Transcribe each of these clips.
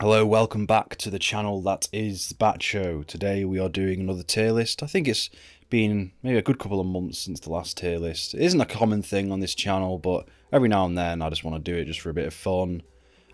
Hello, welcome back to the channel that is Bat Show. Today we are doing another tier list. I think it's been maybe a good couple of months since the last tier list. It isn't a common thing on this channel, but every now and then I just want to do it just for a bit of fun.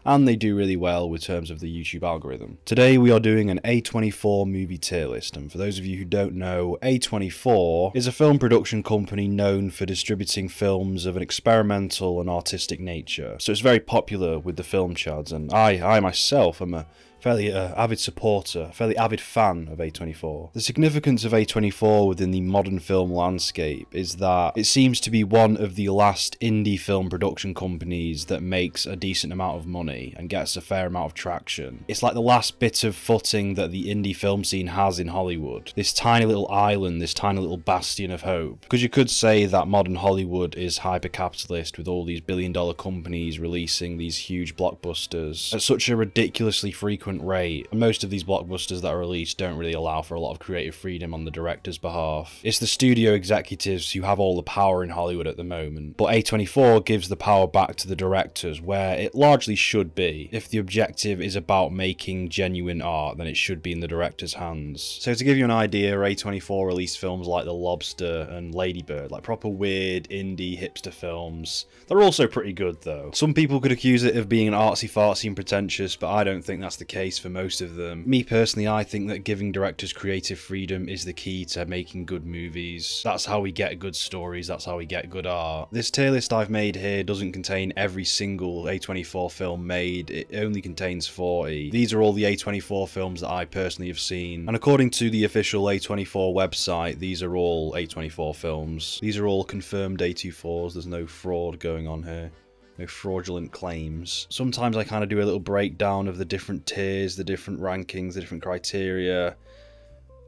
And they do really well with terms of the YouTube algorithm. Today we are doing an A24 movie tier list, and for those of you who don't know, A24 is a film production company known for distributing films of an experimental and artistic nature. So it's very popular with the film chads, and I myself am a fairly avid supporter, fairly avid fan of A24. The significance of A24 within the modern film landscape is that it seems to be one of the last indie film production companies that makes a decent amount of money and gets a fair amount of traction. It's like the last bit of footing that the indie film scene has in Hollywood. This tiny little island, this tiny little bastion of hope. Because you could say that modern Hollywood is hyper-capitalist with all these billion-dollar companies releasing these huge blockbusters at such a ridiculously frequent rate, and most of these blockbusters that are released don't really allow for a lot of creative freedom on the director's behalf. It's the studio executives who have all the power in Hollywood at the moment, but A24 gives the power back to the directors, where it largely should be. If the objective is about making genuine art, then it should be in the director's hands. So to give you an idea, A24 released films like The Lobster and Lady Bird, like proper weird indie hipster films. They're also pretty good though. Some people could accuse it of being artsy-fartsy and pretentious, but I don't think that's the case for most of them. Me personally, I think that giving directors creative freedom is the key to making good movies. That's how we get good stories, that's how we get good art. This tier list I've made here doesn't contain every single A24 film made, it only contains 40. These are all the A24 films that I personally have seen, and according to the official A24 website, these are all A24 films. These are all confirmed A24s, there's no fraud going on here. No fraudulent claims. Sometimes I kind of do a little breakdown of the different tiers, the different rankings, the different criteria.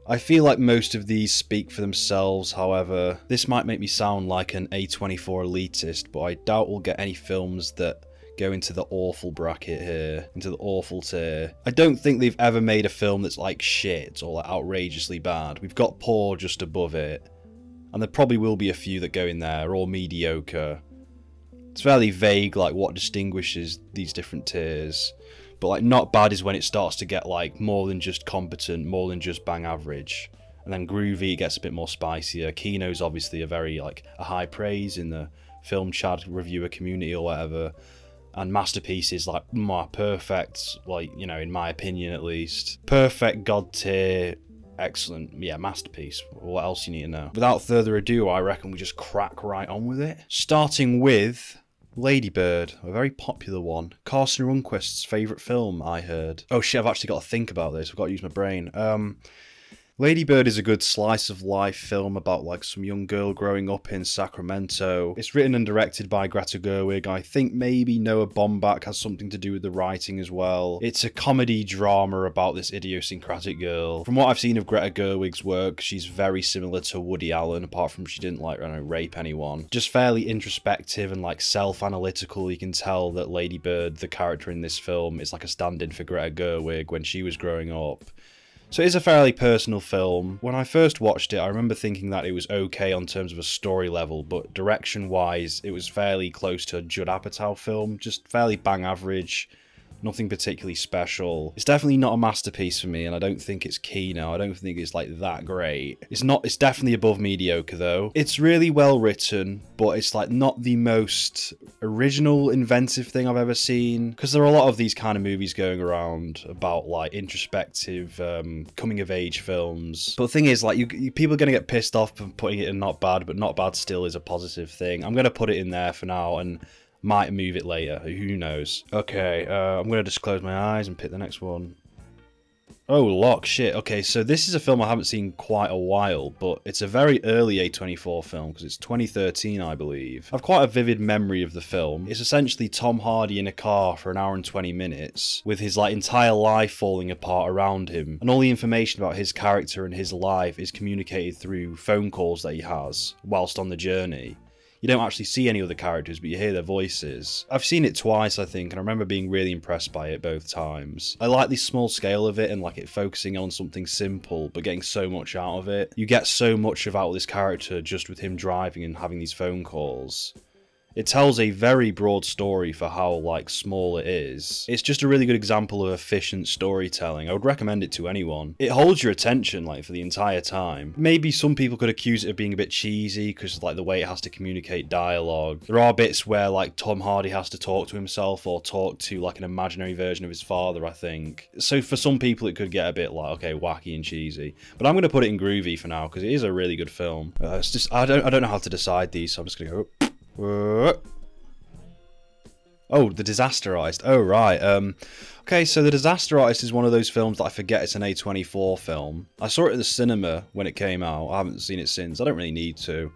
I feel like most of these speak for themselves, however. This might make me sound like an A24 elitist, but I doubt we'll get any films that go into the awful bracket here, into the awful tier. I don't think they've ever made a film that's like shit or like outrageously bad. We've got poor just above it, and there probably will be a few that go in there, or mediocre. It's fairly vague, like, what distinguishes these different tiers. But, like, not bad is when it starts to get, like, more than just competent, more than just bang average. And then groovy, it gets a bit more spicier. Kino's obviously a very, like, a high praise in the film chad reviewer community or whatever. And masterpieces, like, more perfect, like, you know, in my opinion at least. Perfect god tier. Excellent, yeah, masterpiece. What else you need to know? Without further ado, I reckon we just crack right on with it. Starting with Lady Bird, a very popular one. Carson Runquist's favourite film, I heard. Oh shit, I've actually got to think about this. I've got to use my brain. Lady Bird is a good slice of life film about like some young girl growing up in Sacramento. It's written and directed by Greta Gerwig. I think maybe Noah Baumbach has something to do with the writing as well. It's a comedy drama about this idiosyncratic girl. From what I've seen of Greta Gerwig's work, she's very similar to Woody Allen, apart from she didn't like, I don't know, rape anyone. Just fairly introspective and like self-analytical. You can tell that Lady Bird, the character in this film, is like a stand-in for Greta Gerwig when she was growing up. So it is a fairly personal film. When I first watched it, I remember thinking that it was okay on terms of a story level, but direction-wise, it was fairly close to a Judd Apatow film, just fairly bang average. Nothing particularly special. It's definitely not a masterpiece for me, and I don't think it's Kino. I don't think it's like that great. It's definitely above mediocre though. It's really well written, but it's like not the most original, inventive thing I've ever seen. Because there are a lot of these kind of movies going around about like introspective, coming of age films. But the thing is, like, people are gonna get pissed off for putting it in not bad, but not bad still is a positive thing. I'm gonna put it in there for now, and might move it later, who knows. Okay, I'm going to just close my eyes and pick the next one. Oh, Lock, shit. Okay, so this is a film I haven't seen quite a while, but it's a very early A24 film, because it's 2013, I believe. I've quite a vivid memory of the film. It's essentially Tom Hardy in a car for 1 hour and 20 minutes, with his like entire life falling apart around him, and all the information about his character and his life is communicated through phone calls that he has whilst on the journey. You don't actually see any other characters, but you hear their voices. I've seen it twice, I think, and I remember being really impressed by it both times. I like the small scale of it and like it focusing on something simple, but getting so much out of it. You get so much about this character just with him driving and having these phone calls. It tells a very broad story for how, like, small it is. It's just a really good example of efficient storytelling. I would recommend it to anyone. It holds your attention, like, for the entire time. Maybe some people could accuse it of being a bit cheesy because, like, the way it has to communicate dialogue. There are bits where, like, Tom Hardy has to talk to himself or talk to, like, an imaginary version of his father, I think. So for some people it could get a bit, like, okay, wacky and cheesy. But I'm going to put it in groovy for now because it is a really good film. It's just, I don't know how to decide these, so I'm just going to go... Oh, The Disaster Artist. Oh, right. Okay, so The Disaster Artist is one of those films that I forget it's an A24 film. I saw it at the cinema when it came out. I haven't seen it since. I don't really need to.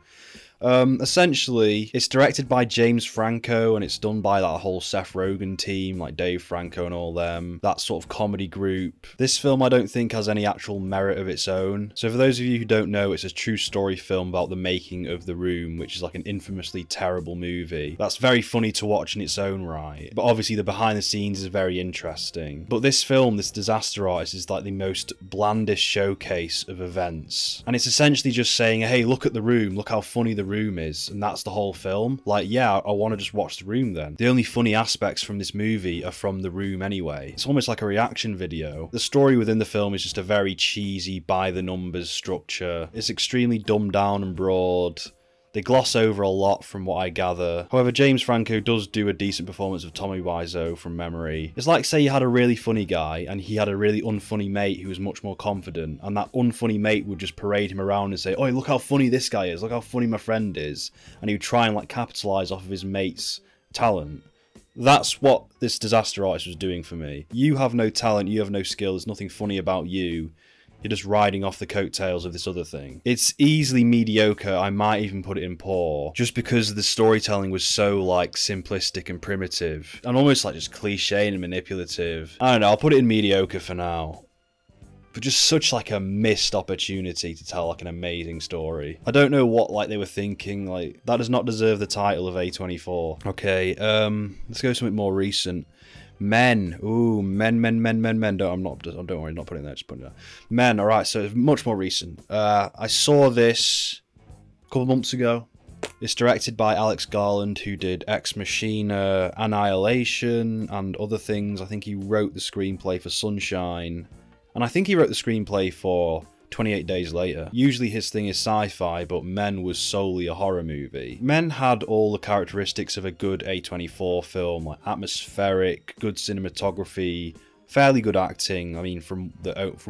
Essentially, it's directed by James Franco, and it's done by that whole Seth Rogen team, like Dave Franco and all them, that sort of comedy group. This film I don't think has any actual merit of its own. So for those of you who don't know, it's a true story film about the making of The Room, which is like an infamously terrible movie. That's very funny to watch in its own right, but obviously the behind the scenes is very interesting. But this film, this Disaster Artist, is like the most blandest showcase of events. And it's essentially just saying, hey, look at The Room, look how funny The Room is, and that's the whole film. Like, yeah, I want to just watch The Room then. The only funny aspects from this movie are from The Room anyway. It's almost like a reaction video. The story within the film is just a very cheesy, by-the-numbers structure. It's extremely dumbed down and broad. They gloss over a lot from what I gather. However, James Franco does do a decent performance of Tommy Wiseau from memory. It's like, say you had a really funny guy and he had a really unfunny mate who was much more confident, and that unfunny mate would just parade him around and say, oh, look how funny this guy is, look how funny my friend is, and he would try and like capitalise off of his mate's talent. That's what this Disaster Artist was doing for me. You have no talent, you have no skill, there's nothing funny about you. You're just riding off the coattails of this other thing. It's easily mediocre, I might even put it in poor, just because the storytelling was so, like, simplistic and primitive, and almost, like, just cliche and manipulative. I don't know, I'll put it in mediocre for now. But just such, like, a missed opportunity to tell, like, an amazing story. I don't know what, like, they were thinking, like, that does not deserve the title of A24. Okay, let's go something more recent. Men. Ooh, men. Don't worry, I'm not putting that, just putting it down. Men, alright, so it's much more recent. I saw this a couple months ago. It's directed by Alex Garland, who did Ex Machina, Annihilation, and other things. I think he wrote the screenplay for Sunshine. And I think he wrote the screenplay for 28 Days Later. Usually his thing is sci-fi, but Men was solely a horror movie. Men had all the characteristics of a good A24 film, like atmospheric, good cinematography, fairly good acting, I mean, from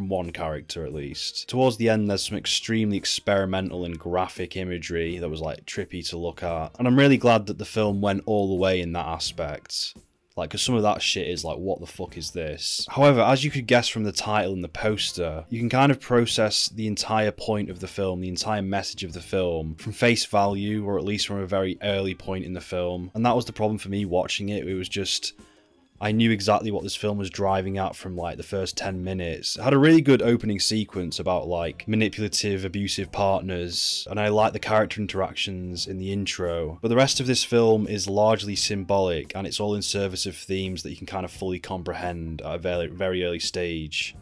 one character at least. Towards the end, there's some extremely experimental and graphic imagery that was like trippy to look at. And I'm really glad that the film went all the way in that aspect. Like, because some of that shit is like, what the fuck is this? However, as you could guess from the title and the poster, you can kind of process the entire point of the film, the entire message of the film, from face value, or at least from a very early point in the film. And that was the problem for me watching it. It was just, I knew exactly what this film was driving at from like the first 10 minutes. It had a really good opening sequence about like manipulative, abusive partners, and I liked the character interactions in the intro. But the rest of this film is largely symbolic, and it's all in service of themes that you can kind of fully comprehend at a very, very early stage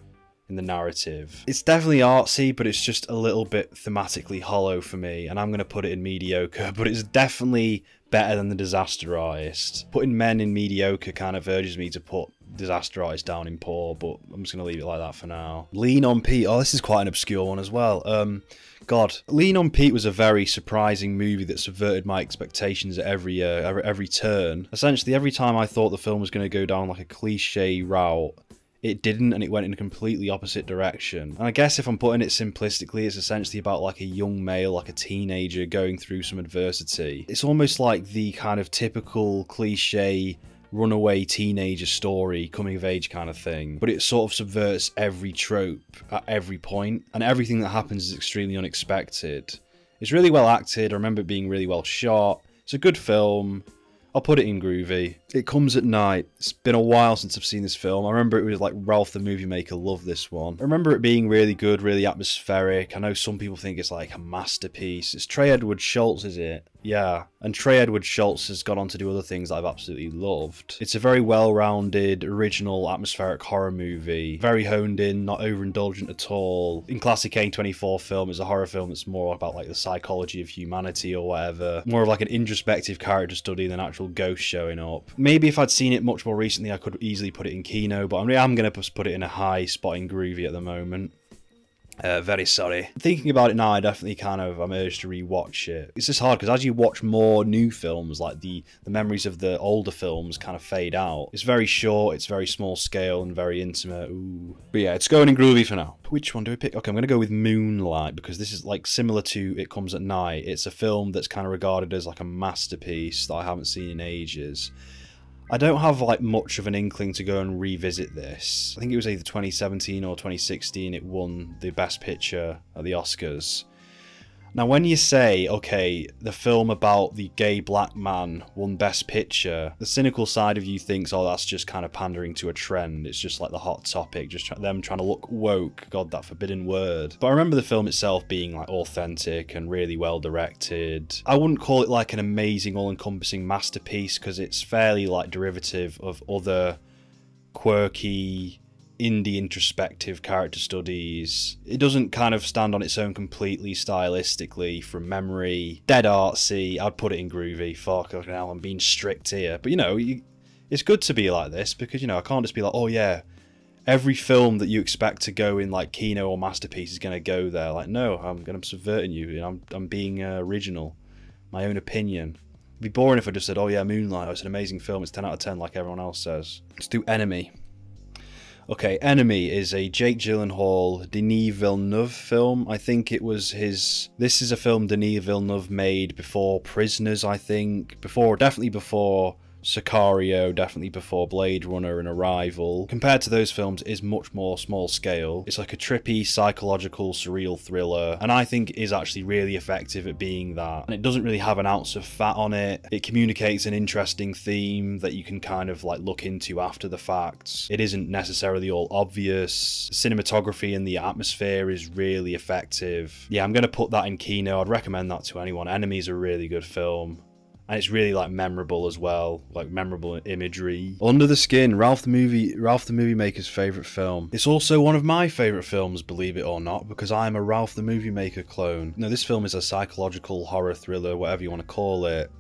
in the narrative. It's definitely artsy, but it's just a little bit thematically hollow for me, and I'm going to put it in mediocre, but it's definitely better than The Disaster Artist. Putting Men in mediocre kind of urges me to put Disaster Artist down in poor, but I'm just going to leave it like that for now. Lean on Pete. Oh, this is quite an obscure one as well. God. Lean on Pete was a very surprising movie that subverted my expectations at every turn. Essentially, every time I thought the film was going to go down like a cliche route, it didn't, and it went in a completely opposite direction. And I guess if I'm putting it simplistically, it's essentially about like a young male, like a teenager going through some adversity. It's almost like the kind of typical cliche runaway teenager story, coming of age kind of thing, but it sort of subverts every trope at every point, and everything that happens is extremely unexpected. It's really well acted. I remember it being really well shot. It's a good film. I'll put it in groovy. It Comes at Night. It's been a while since I've seen this film. I remember it was like Ralph the Movie Maker loved this one. I remember it being really good, really atmospheric. I know some people think it's like a masterpiece. It's Trey Edward Schultz, is it? Yeah, and Trey Edward Schultz has gone on to do other things that I've absolutely loved. It's a very well-rounded, original, atmospheric horror movie. Very honed in, not overindulgent at all. In classic A24 film, it's a horror film that's more about like the psychology of humanity or whatever. More of like an introspective character study than actual ghosts showing up. Maybe if I'd seen it much more recently, I could easily put it in Kino, but I'm going to put it in a high spot in Groovy at the moment. Very sorry. Thinking about it now, I definitely I'm urged to rewatch it. It's just hard because as you watch more new films, like the memories of the older films kind of fade out. It's very short, it's very small scale and very intimate. Ooh. But yeah, it's going in Groovy for now. Which one do I pick? Okay, I'm going to go with Moonlight because this is like similar to It Comes at Night. It's a film that's kind of regarded as like a masterpiece that I haven't seen in ages. I don't have like much of an inkling to go and revisit this. I think it was either 2017 or 2016 it won the Best Picture at the Oscars. Now when you say, okay, the film about the gay black man won Best Picture, the cynical side of you thinks, oh, that's just kind of pandering to a trend. It's just like the hot topic, just them trying to look woke. God, that forbidden word. But I remember the film itself being like authentic and really well directed. I wouldn't call it like an amazing, all-encompassing masterpiece because it's fairly like derivative of other quirky, indie introspective character studies. It doesn't kind of stand on its own completely stylistically from memory. Dead artsy. I'd put it in Groovy. Fuck, hell, I'm being strict here. But you know, it's good to be like this because, you know, I can't just be like, oh yeah, every film that you expect to go in like Kino or Masterpiece is going to go there. Like, no, I'm subverting you. You know, I'm being original. My own opinion. It'd be boring if I just said, oh yeah, Moonlight, oh, it's an amazing film, it's 10 out of 10 like everyone else says. Let's do Enemy. Okay, Enemy is a Jake Gyllenhaal, Denis Villeneuve film. I think it was his... This is a film Denis Villeneuve made before Prisoners, I think. Definitely before Sicario, definitely before Blade Runner and Arrival. Compared to those films, it is much more small scale. It's like a trippy, psychological, surreal thriller, and I think is actually really effective at being that. And it doesn't really have an ounce of fat on it. It communicates an interesting theme that you can kind of like look into after the fact. It isn't necessarily all obvious. Cinematography and the atmosphere is really effective. Yeah, I'm going to put that in Kino. I'd recommend that to anyone. Enemy is a really good film. And it's really like memorable as well, like memorable imagery. Under the Skin, Ralph the Movie Maker's favourite film. It's also one of my favourite films, believe it or not, because I'm a Ralph the Movie Maker clone. No, this film is a psychological horror thriller, whatever you want to call it.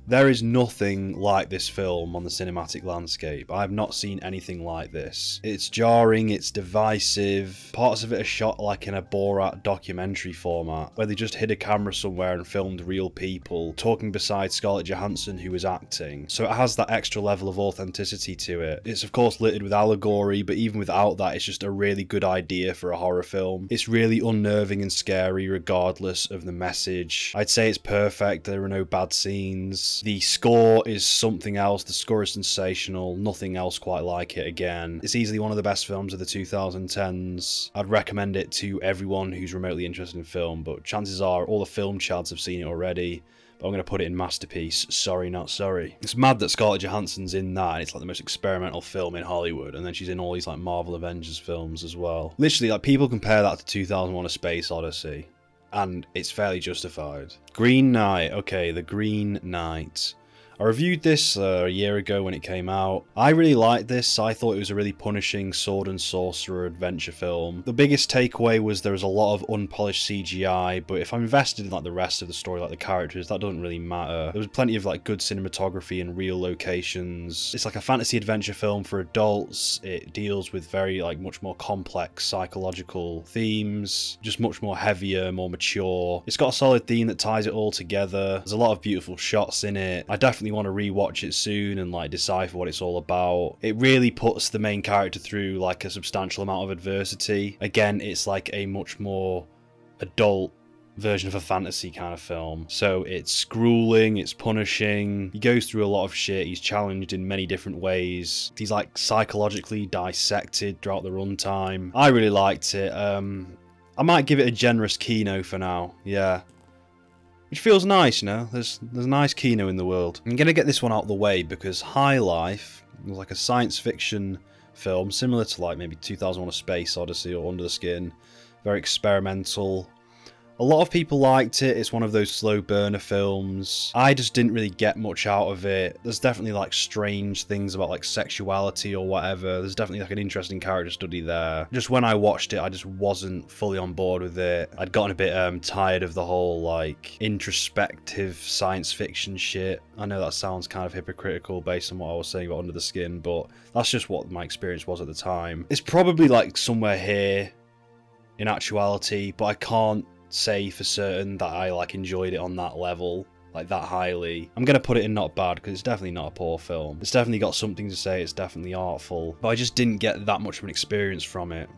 There is nothing like this film on the cinematic landscape. I have not seen anything like this. It's jarring, it's divisive. Parts of it are shot like in a Borat documentary format, where they just hid a camera somewhere and filmed real people talking beside Scarlett Johansson, who was acting. So it has that extra level of authenticity to it. It's of course littered with allegory, but even without that, it's just a really good idea for a horror film. It's really unnerving and scary regardless of the message. I'd say it's perfect. There are no bad scenes. The score is something else. The score is sensational. Nothing else quite like it again. It's easily one of the best films of the 2010s. I'd recommend it to everyone who's remotely interested in film, but chances are all the film chads have seen it already. But I'm going to put it in Masterpiece. Sorry, not sorry. It's mad that Scarlett Johansson's in that, and it's like the most experimental film in Hollywood, and then she's in all these like Marvel Avengers films as well. Literally, like, people compare that to 2001: A Space Odyssey, and it's fairly justified. Green Knight. Okay, The Green Knight. I reviewed this a year ago when it came out. I really liked this. I thought it was a really punishing sword and sorcerer adventure film. The biggest takeaway was there was a lot of unpolished CGI, but if I'm invested in like the rest of the story, like the characters, that doesn't really matter. There was plenty of like good cinematography and real locations. It's like a fantasy adventure film for adults. It deals with very like much more complex psychological themes, just much more heavier, more mature. It's got a solid theme that ties it all together. There's a lot of beautiful shots in it. I definitely want to rewatch it soon and like decipher what it's all about. It really puts the main character through like a substantial amount of adversity. Again, it's like a much more adult version of a fantasy kind of film. So it's grueling, it's punishing. He goes through a lot of shit. He's challenged in many different ways. He's like psychologically dissected throughout the runtime. I really liked it. I might give it a generous Kino for now. Yeah. Which feels nice, you know? There's nice Kino in the world. I'm going to get this one out of the way because High Life was like a science fiction film, similar to like maybe 2001: A Space Odyssey or Under the Skin. Very experimental. A lot of people liked it. It's one of those slow burner films. I just didn't really get much out of it. There's definitely like strange things about like sexuality or whatever. There's definitely like an interesting character study there. Just when I watched it, I just wasn't fully on board with it. I'd gotten a bit tired of the whole like introspective science fiction shit. I know that sounds kind of hypocritical based on what I was saying about Under the Skin, but that's just what my experience was at the time. It's probably like somewhere here in actuality, but I can't say for certain that I like enjoyed it on that level, like that highly. I'm gonna put it in not bad because it's definitely not a poor film. It's definitely got something to say, it's definitely artful, but I just didn't get that much of an experience from it.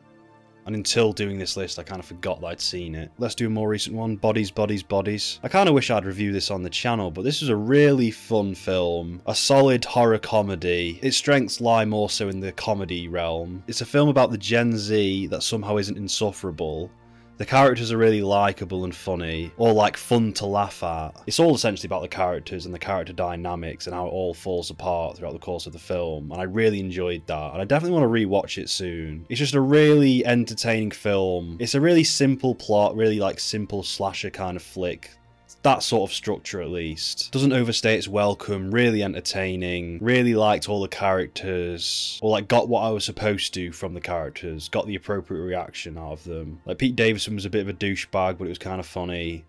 And until doing this list, I kind of forgot that I'd seen it. Let's do a more recent one. Bodies, Bodies, Bodies. I kind of wish I'd review this on the channel, but this is a really fun film. A solid horror comedy. Its strengths lie more so in the comedy realm. It's a film about the Gen Z that somehow isn't insufferable. The characters are really likeable and funny, or like fun to laugh at. It's all essentially about the characters and the character dynamics and how it all falls apart throughout the course of the film, and I really enjoyed that, and I definitely want to rewatch it soon. It's just a really entertaining film. It's a really simple plot, really like simple slasher kind of flick. That sort of structure at least. Doesn't overstay its welcome, really entertaining, really liked all the characters, or like got what I was supposed to from the characters, got the appropriate reaction out of them. Like Pete Davidson was a bit of a douchebag, but it was kind of funny.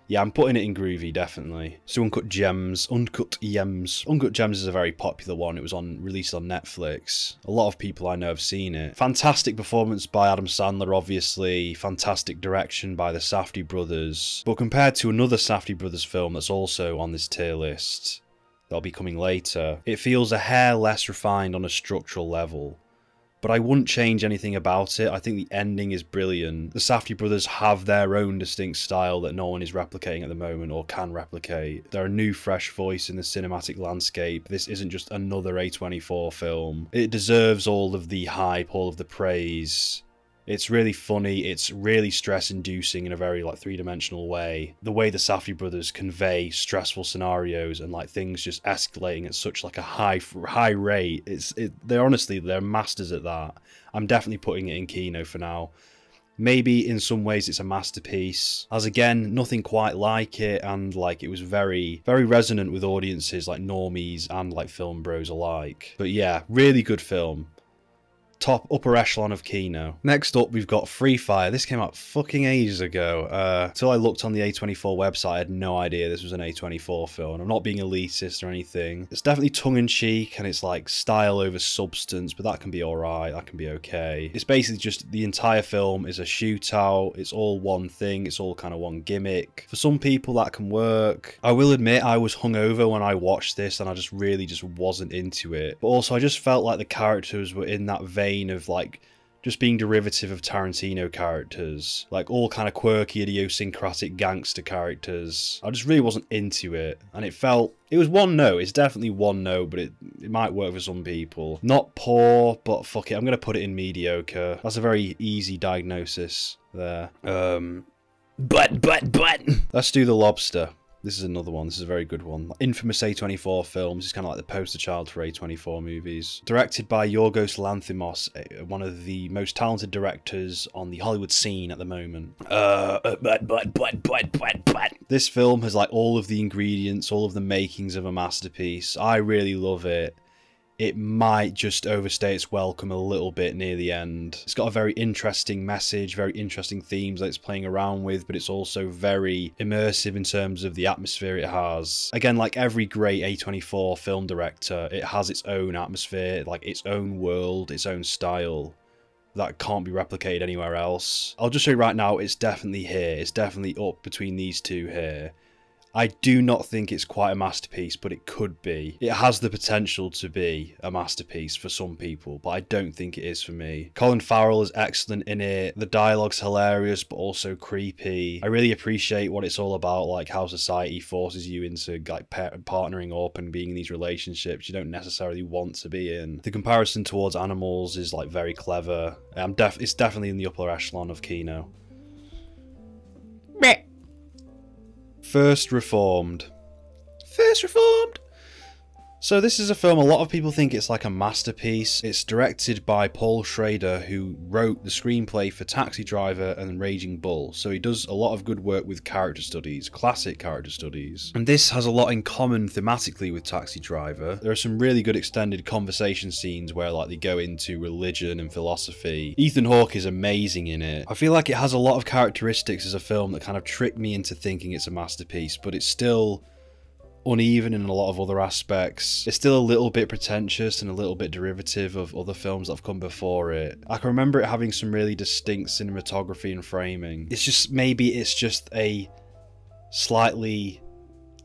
Yeah, I'm putting it in groovy, definitely. So Uncut Gems. Uncut Gems. Uncut Gems is a very popular one. It was released on Netflix. A lot of people I know have seen it. Fantastic performance by Adam Sandler, obviously. Fantastic direction by the Safdie brothers. But compared to another Safdie brothers film that's also on this tier list, that'll be coming later, it feels a hair less refined on a structural level. But I wouldn't change anything about it. I think the ending is brilliant. The Safdie brothers have their own distinct style that no one is replicating at the moment or can replicate. They're a new fresh voice in the cinematic landscape. This isn't just another A24 film. It deserves all of the hype, all of the praise. It's really funny, it's really stress-inducing in a very like three-dimensional way. The way the Safdie brothers convey stressful scenarios and like things just escalating at such like a high rate. They're masters at that. I'm definitely putting it in Kino for now. Maybe in some ways it's a masterpiece, as again, nothing quite like it, and like it was very, very resonant with audiences like normies and like film bros alike. But yeah, really good film. Top upper echelon of Kino. Next up, we've got Free Fire. This came out fucking ages ago. Till I looked on the A24 website, I had no idea this was an A24 film. I'm not being elitist or anything. It's definitely tongue-in-cheek, and it's like style over substance, but that can be alright, that can be okay. It's basically just the entire film is a shootout. It's all one thing, it's all kind of one gimmick. For some people, that can work. I will admit, I was hungover when I watched this, and I just really wasn't into it. But also, I just felt like the characters were in that vein of like just being derivative of Tarantino characters, like all kind of quirky, idiosyncratic gangster characters. I just really wasn't into it, and it was one note. It's definitely one note, but it might work for some people. Not poor, but fuck it, I'm gonna put it in mediocre. That's a very easy diagnosis there. Let's do The Lobster. This is another one. This is a very good one. Infamous A24 films. It's kind of like the poster child for A24 movies. Directed by Yorgos Lanthimos, one of the most talented directors on the Hollywood scene at the moment. This film has like all of the ingredients, all of the makings of a masterpiece. I really love it. It might just overstay its welcome a little bit near the end. It's got a very interesting message, very interesting themes that it's playing around with, but it's also very immersive in terms of the atmosphere it has. Again, like every great A24 film director, it has its own atmosphere, like its own world, its own style that can't be replicated anywhere else. I'll just show you right now, it's definitely here. It's definitely up between these two here. I do not think it's quite a masterpiece, but it could be. It has the potential to be a masterpiece for some people, but I don't think it is for me. Colin Farrell is excellent in it. The dialogue's hilarious, but also creepy. I really appreciate what it's all about, like how society forces you into like partnering up and being in these relationships you don't necessarily want to be in. The comparison towards animals is like very clever. It's definitely in the upper echelon of Kino. First Reformed. First Reformed! So this is a film a lot of people think it's like a masterpiece. It's directed by Paul Schrader, who wrote the screenplay for Taxi Driver and Raging Bull. So he does a lot of good work with character studies, classic character studies. And this has a lot in common thematically with Taxi Driver. There are some really good extended conversation scenes where like they go into religion and philosophy. Ethan Hawke is amazing in it. I feel like it has a lot of characteristics as a film that kind of trick me into thinking it's a masterpiece, but it's still uneven in a lot of other aspects. It's still a little bit pretentious and a little bit derivative of other films that have come before it. I can remember it having some really distinct cinematography and framing. It's just, maybe it's just a slightly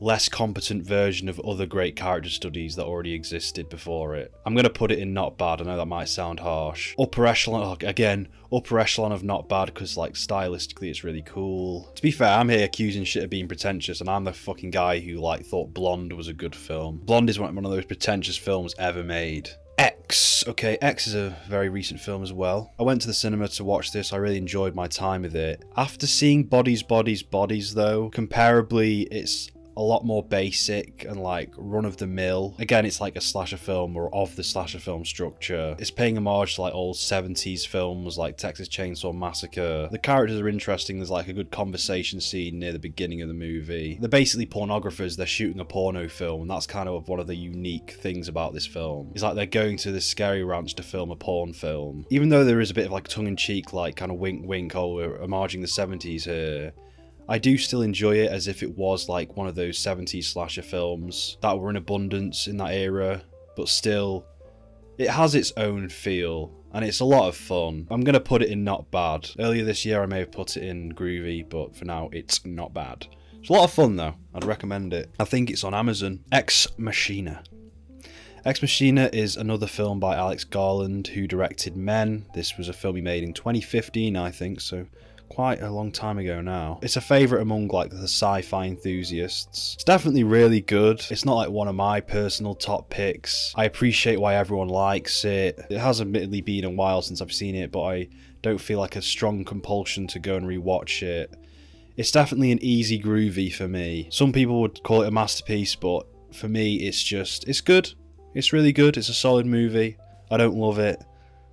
less competent version of other great character studies that already existed before it. I'm going to put it in not bad. I know that might sound harsh. Upper echelon, again, upper echelon of not bad because like stylistically it's really cool. To be fair, I'm here accusing shit of being pretentious and I'm the fucking guy who like thought Blonde was a good film. Blonde is one of those pretentious films ever made. X. Okay, X is a very recent film as well. I went to the cinema to watch this. I really enjoyed my time with it. After seeing Bodies, Bodies, Bodies though, comparably it's a lot more basic and like run-of-the-mill. Again, it's like a slasher film or of the slasher film structure. It's paying homage to like old 70s films like Texas Chainsaw Massacre. The characters are interesting. There's like a good conversation scene near the beginning of the movie. They're basically pornographers. They're shooting a porno film, and that's kind of one of the unique things about this film. It's like they're going to this scary ranch to film a porn film. Even though there is a bit of like tongue-in-cheek, like kind of wink-wink, oh, we're homaging the 70s here, I do still enjoy it as if it was like one of those 70s slasher films that were in abundance in that era, but still, it has its own feel, and it's a lot of fun. I'm going to put it in not bad. Earlier this year I may have put it in groovy, but for now it's not bad. It's a lot of fun though. I'd recommend it. I think it's on Amazon. Ex Machina. Ex Machina is another film by Alex Garland, who directed Men. This was a film he made in 2015, I think, so quite a long time ago now. It's a favourite among like the sci-fi enthusiasts. It's definitely really good. It's not like one of my personal top picks. I appreciate why everyone likes it. It has admittedly been a while since I've seen it, but I don't feel like a strong compulsion to go and rewatch it. It's definitely an easy groovy for me. Some people would call it a masterpiece, but for me it's good. It's really good. It's a solid movie. I don't love it.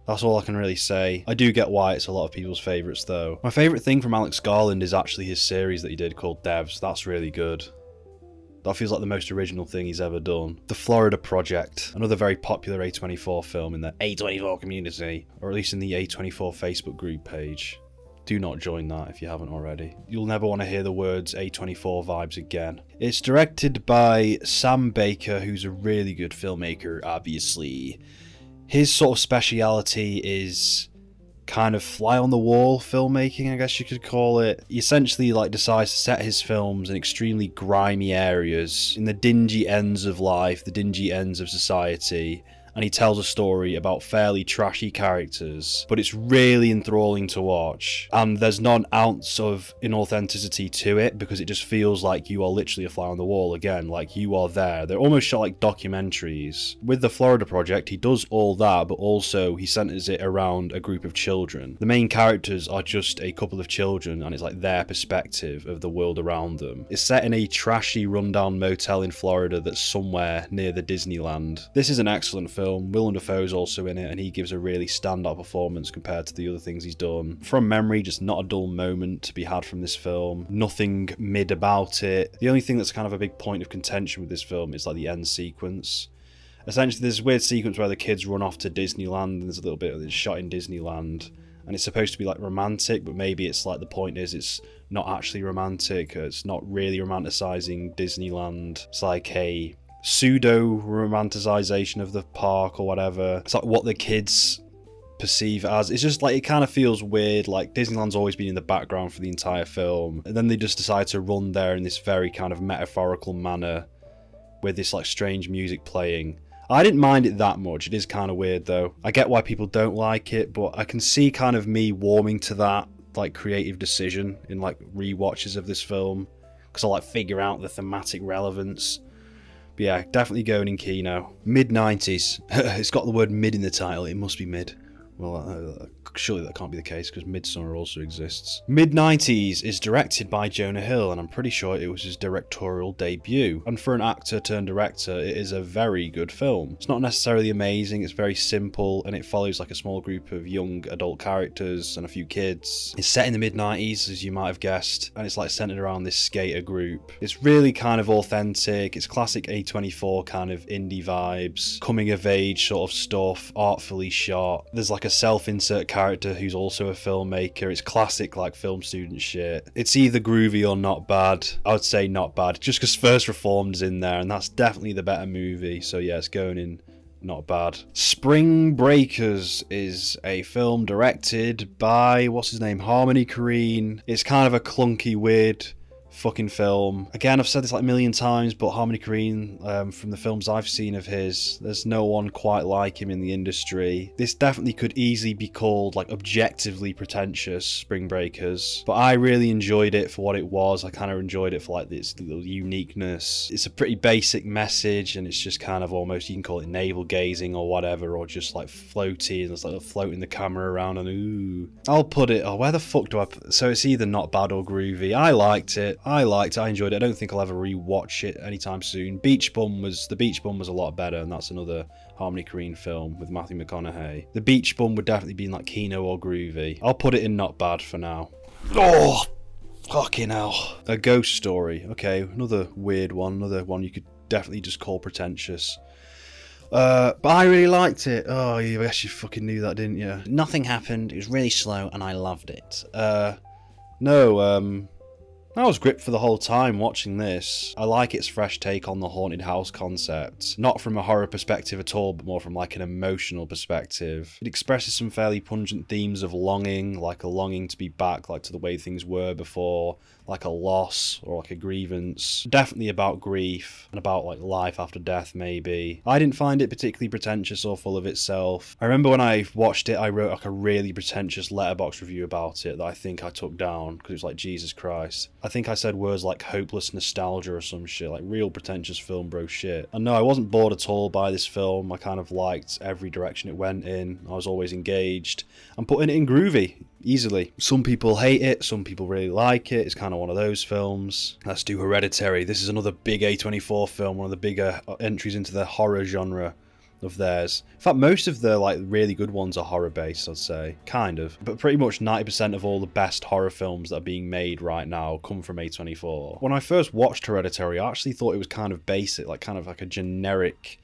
That's all I can really say. I do get why it's a lot of people's favourites though. My favourite thing from Alex Garland is actually his series that he did called Devs. That's really good. That feels like the most original thing he's ever done. The Florida Project, another very popular A24 film in the A24 community, or at least in the A24 Facebook group page. Do not join that if you haven't already. You'll never want to hear the words A24 vibes again. It's directed by Sam Baker, who's a really good filmmaker, obviously. His sort of speciality is kind of fly-on-the-wall filmmaking, I guess you could call it. He essentially like decides to set his films in extremely grimy areas, in the dingy ends of life, the dingy ends of society, and he tells a story about fairly trashy characters, but it's really enthralling to watch, and there's not an ounce of inauthenticity to it because it just feels like you are literally a fly on the wall again, like you are there. They're almost shot like documentaries. With the Florida Project, he does all that, but also he centers it around a group of children. The main characters are just a couple of children, and it's like their perspective of the world around them. It's set in a trashy rundown motel in Florida that's somewhere near the Disneyland. This is an excellent film. Willem Dafoe's also in it, and he gives a really standout performance compared to the other things he's done. From memory, just not a dull moment to be had from this film. Nothing mid about it. The only thing that's kind of a big point of contention with this film is like the end sequence. Essentially, there's this weird sequence where the kids run off to Disneyland, and there's a little bit of it shot in Disneyland, and it's supposed to be like romantic, but maybe it's like the point is it's not actually romantic. It's not really romanticizing Disneyland. It's like a pseudo-romanticization of the park or whatever. It's like what the kids perceive as. It's just like, it kind of feels weird. Like Disneyland's always been in the background for the entire film, and then they just decide to run there in this very kind of metaphorical manner with this like strange music playing. I didn't mind it that much. It is kind of weird though. I get why people don't like it, but I can see kind of me warming to that like creative decision in like rewatches of this film, because I like figure out the thematic relevance. But yeah, definitely going in Kino. Mid-90s. It's got the word mid in the title. It must be mid. Well, surely that can't be the case because Midsummer also exists. Mid-90s is directed by Jonah Hill, and I'm pretty sure it was his directorial debut. And for an actor turned director, it is a very good film. It's not necessarily amazing, it's very simple, and it follows like a small group of young adult characters and a few kids. It's set in the mid-90s, as you might have guessed, and it's like centered around this skater group. It's really kind of authentic, it's classic A24 kind of indie vibes, coming of age sort of stuff, artfully shot. There's like a self-insert character who's also a filmmaker. It's classic like film student shit. It's either groovy or not bad. I would say not bad, just because First Reformed's in there, and that's definitely the better movie, so yeah, it's going in not bad. Spring Breakers is a film directed by, what's his name, Harmony Korine. It's kind of a clunky, weird fucking film. Again, I've said this like a million times, but Harmony Korine, from the films I've seen of his, there's no one quite like him in the industry. This definitely could easily be called like objectively pretentious, Spring Breakers, but I really enjoyed it for what it was. I kind of enjoyed it for like this little uniqueness. It's a pretty basic message, and it's just kind of almost, you can call it navel gazing or whatever, or just like floaty, and it's like floating the camera around, and ooh. I'll put it, oh, where the fuck do I put, so it's either not bad or groovy. I liked it. I enjoyed it. I don't think I'll ever re-watch it anytime soon. The Beach Bum was a lot better, and that's another Harmony Korine film with Matthew McConaughey. The Beach Bum would definitely be like Kino or groovy. I'll put it in not bad for now. Oh, fucking hell. A Ghost Story. Okay, another weird one. Another one you could definitely just call pretentious. But I really liked it. Oh, I guess you fucking knew that, didn't you? Nothing happened. It was really slow, and I loved it. I was gripped for the whole time watching this. I like its fresh take on the haunted house concept. Not from a horror perspective at all, but more from like an emotional perspective. It expresses some fairly pungent themes of longing, like a longing to be back like to the way things were before, like a loss or like a grievance. Definitely about grief and about like life after death maybe. I didn't find it particularly pretentious or full of itself. I remember when I watched it, I wrote like a really pretentious letterbox review about it that I think I took down because it was like, Jesus Christ. I think I said words like hopeless nostalgia or some shit, like real pretentious film bro shit. And no, I wasn't bored at all by this film. I kind of liked every direction it went in. I was always engaged. I'm putting it in groovy, easily. Some people hate it, some people really like it. It's kind of one of those films. Let's do Hereditary. This is another big A24 film, one of the bigger entries into the horror genre of theirs. In fact, most of the like really good ones are horror based, I'd say. Kind of. But pretty much 90% of all the best horror films that are being made right now come from A24. When I first watched Hereditary, I actually thought it was kind of basic, like kind of like a generic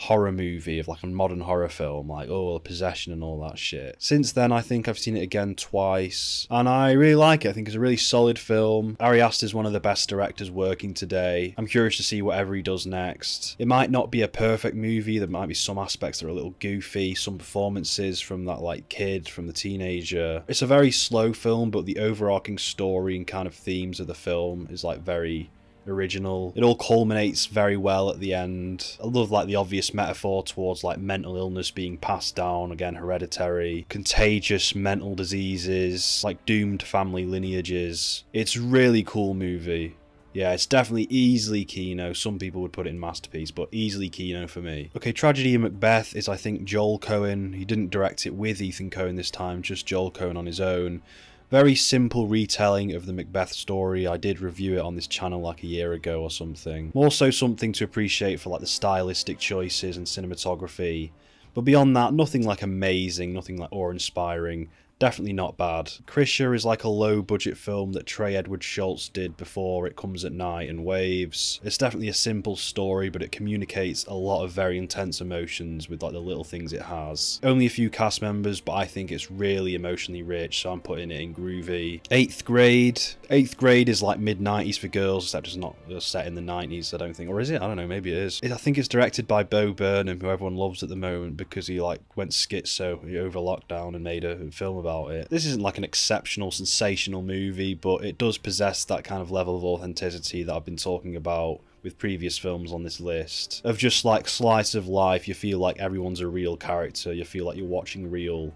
horror movie of like a modern horror film, like oh, possession and all that shit. Since then, I think I've seen it again twice, and I really like it. I think it's a really solid film. Ari Aster is one of the best directors working today. I'm curious to see whatever he does next. It might not be a perfect movie. There might be some aspects that are a little goofy, some performances from that like kid, from the teenager. It's a very slow film, but the overarching story and kind of themes of the film is like very original. It all culminates very well at the end. I love like the obvious metaphor towards like mental illness being passed down, again hereditary, contagious mental diseases, like doomed family lineages. It's a really cool movie. Yeah, it's definitely easily Kino. Some people would put it in masterpiece, but easily Kino for me. Okay, Tragedy of Macbeth is I think Joel Cohen. He didn't direct it with Ethan Coen this time, just Joel Cohen on his own. Very simple retelling of the Macbeth story. I did review it on this channel like a year ago or something. More so something to appreciate for like the stylistic choices and cinematography. But beyond that, nothing like amazing, nothing like awe-inspiring. Definitely not bad. Krisha is like a low-budget film that Trey Edward Schultz did before It Comes at Night and Waves. It's definitely a simple story, but it communicates a lot of very intense emotions with like the little things it has. Only a few cast members, but I think it's really emotionally rich, so I'm putting it in groovy. Eighth Grade. Eighth Grade is like mid-90s for girls, except it's not set in the 90s, I don't think. Or is it? I don't know, maybe it is. I think it's directed by Bo Burnham, who everyone loves at the moment because he like went schizo over lockdown and made a film about it. This isn't like an exceptional, sensational movie, but it does possess that kind of level of authenticity that I've been talking about with previous films on this list. Of just like slice of life, you feel like everyone's a real character, you feel like you're watching real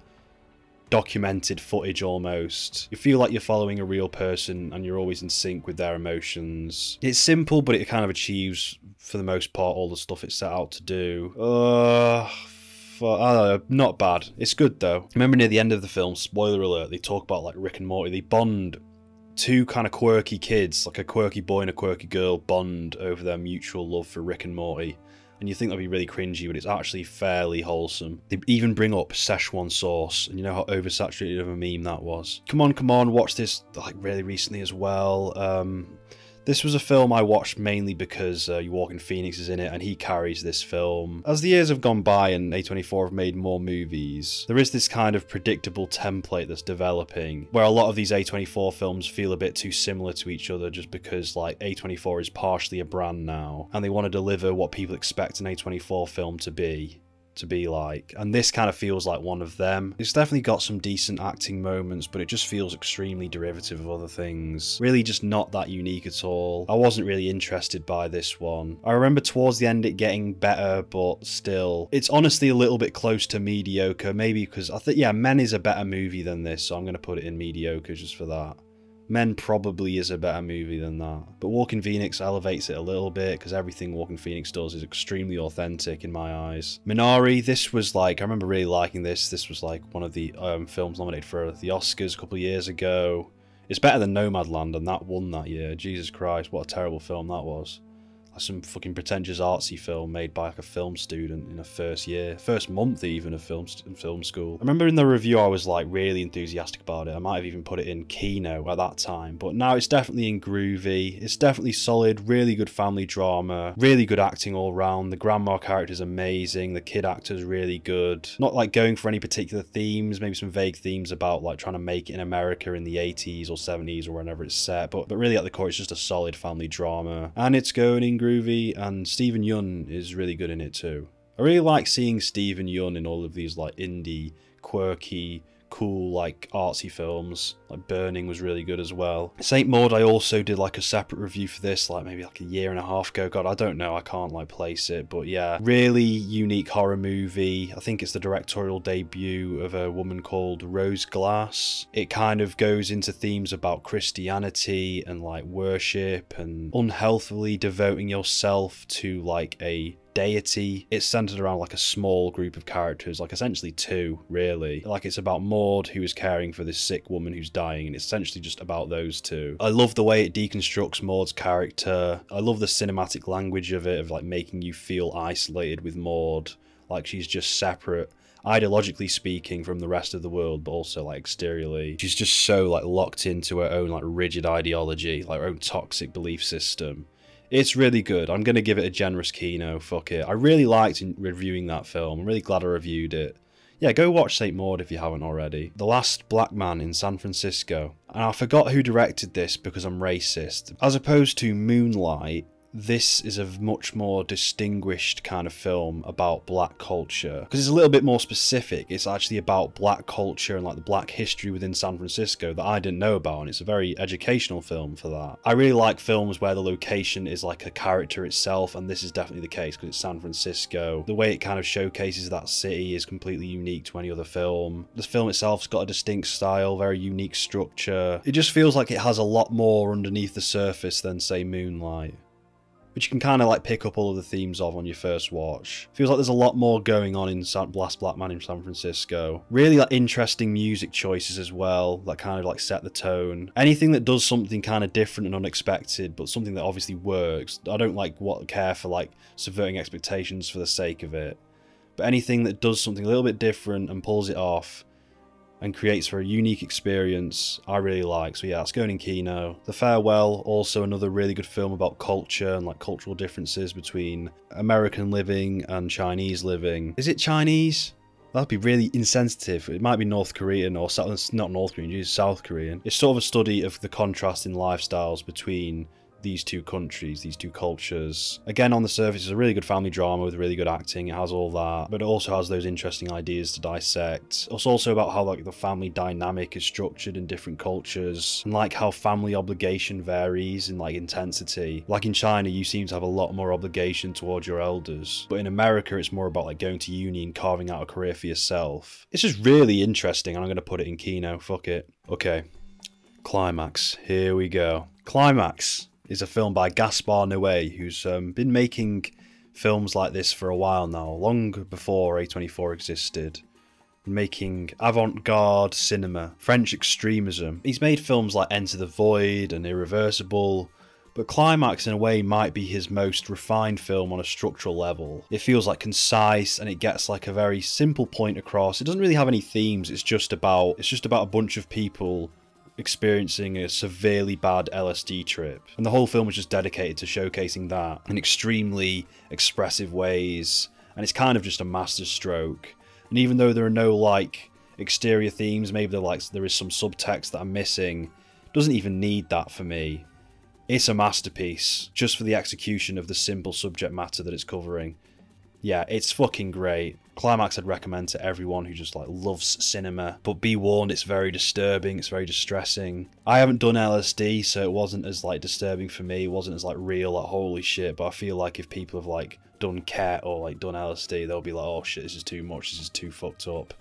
documented footage almost. You feel like you're following a real person and you're always in sync with their emotions. It's simple, but it kind of achieves, for the most part, all the stuff it set out to do. Not bad. It's good though. Remember near the end of the film, spoiler alert, they talk about like Rick and Morty. They bond, two kind of quirky kids, like a quirky boy and a quirky girl, bond over their mutual love for Rick and Morty. And you think that'd be really cringy, but it's actually fairly wholesome. They even bring up Szechuan sauce, and you know how oversaturated of a meme that was. Come on, watch this like really recently as well. This was a film I watched mainly because Joaquin Phoenix is in it and he carries this film. As the years have gone by and A24 have made more movies, there is this kind of predictable template that's developing where a lot of these A24 films feel a bit too similar to each other just because like A24 is partially a brand now and they want to deliver what people expect an A24 film to be like, and this kind of feels like one of them. It's definitely got some decent acting moments, but it just feels extremely derivative of other things. Really just not that unique at all. I wasn't really interested by this one. I remember towards the end it getting better, but still, it's honestly a little bit close to mediocre, maybe because I think, yeah, Men is a better movie than this, so I'm going to put it in mediocre just for that. Men probably is a better movie than that. But Joaquin Phoenix elevates it a little bit because everything Joaquin Phoenix does is extremely authentic in my eyes. Minari, this was like, I remember really liking this. This was like one of the films nominated for the Oscars a couple of years ago. It's better than Nomadland, and that won that year. Jesus Christ, what a terrible film that was. Like some fucking pretentious artsy film made by like a film student in a first month even of film school. I remember in the review I was like really enthusiastic about it. I might have even put it in Kino at that time, but now it's definitely in groovy. It's definitely solid, really good family drama, really good acting all round. The grandma character's amazing, the kid actor's really good. Not like going for any particular themes, maybe some vague themes about like trying to make it in America in the 80s or 70s or whenever it's set, but really at the core it's just a solid family drama, and it's going in groovy, and Steven Yeun is really good in it too. I really like seeing Steven Yeun in all of these like indie, quirky, cool like artsy films. Like Burning was really good as well. Saint Maud, I also did like a separate review for this like maybe like a year and a half ago. God, I don't know, I can't like place it, but yeah, really unique horror movie. I think it's the directorial debut of a woman called Rose Glass. It kind of goes into themes about Christianity and like worship and unhealthily devoting yourself to like a deity. It's centered around like a small group of characters, like essentially two really. Like it's about Maude, who is caring for this sick woman who's dying, and it's essentially just about those two. I love the way it deconstructs Maude's character. I love the cinematic language of it, of like making you feel isolated with Maude, like she's just separate ideologically speaking from the rest of the world, but also like exteriorly she's just so like locked into her own like rigid ideology, like her own toxic belief system. It's really good. I'm going to give it a generous Kino. Fuck it. I really liked reviewing that film. I'm really glad I reviewed it. Yeah, go watch Saint Maud if you haven't already. The Last Black Man in San Francisco. And I forgot who directed this because I'm racist. As opposed to Moonlight, this is a much more distinguished kind of film about black culture, because it's a little bit more specific. It's actually about black culture and like the black history within San Francisco that I didn't know about, and it's a very educational film for that. I really like films where the location is like a character itself, and this is definitely the case because it's San Francisco. The way it kind of showcases that city is completely unique to any other film. The film itself's got a distinct style, very unique structure. It just feels like it has a lot more underneath the surface than say Moonlight, which you can kind of like pick up all of the themes of on your first watch. Feels like there's a lot more going on in Last Black Man in San Francisco. Really like interesting music choices as well that kind of like set the tone. Anything that does something kind of different and unexpected, but something that obviously works. I don't like care for like subverting expectations for the sake of it, but anything that does something a little bit different and pulls it off and creates for a unique experience, I really like. So yeah, it's going in Kino. The Farewell, also another really good film about culture and like cultural differences between American living and Chinese living. Is it Chinese? That'd be really insensitive. It might be North Korean or not North Korean, it's South Korean. It's sort of a study of the contrast in lifestyles between these two countries, these two cultures. Again, on the surface, it's a really good family drama with really good acting. It has all that, but it also has those interesting ideas to dissect. It's also about how like the family dynamic is structured in different cultures, and like how family obligation varies in like intensity. Like in China, you seem to have a lot more obligation towards your elders, but in America, it's more about like going to uni and carving out a career for yourself. It's just really interesting, and I'm gonna put it in Kino. Fuck it. Okay, Climax. Here we go. Climax is a film by Gaspar Noé, who's been making films like this for a while now, long before A24 existed. Making avant-garde cinema, French extremism. He's made films like Enter the Void and Irreversible, but Climax in a way might be his most refined film on a structural level. It feels like concise and it gets like a very simple point across. It doesn't really have any themes, it's just about a bunch of people experiencing a severely bad LSD trip. And the whole film is just dedicated to showcasing that in extremely expressive ways, and it's kind of just a masterstroke. And even though there are no like exterior themes, maybe there is some subtext that I'm missing, it doesn't even need that for me. It's a masterpiece just for the execution of the simple subject matter that it's covering. Yeah, it's fucking great. Climax I'd recommend to everyone who just like loves cinema, but be warned, it's very disturbing, it's very distressing. I haven't done LSD, so it wasn't as like disturbing for me, it wasn't as like real, like holy shit, but I feel like if people have like done Ket or like done LSD, they'll be like, oh shit, this is too much, this is too fucked up,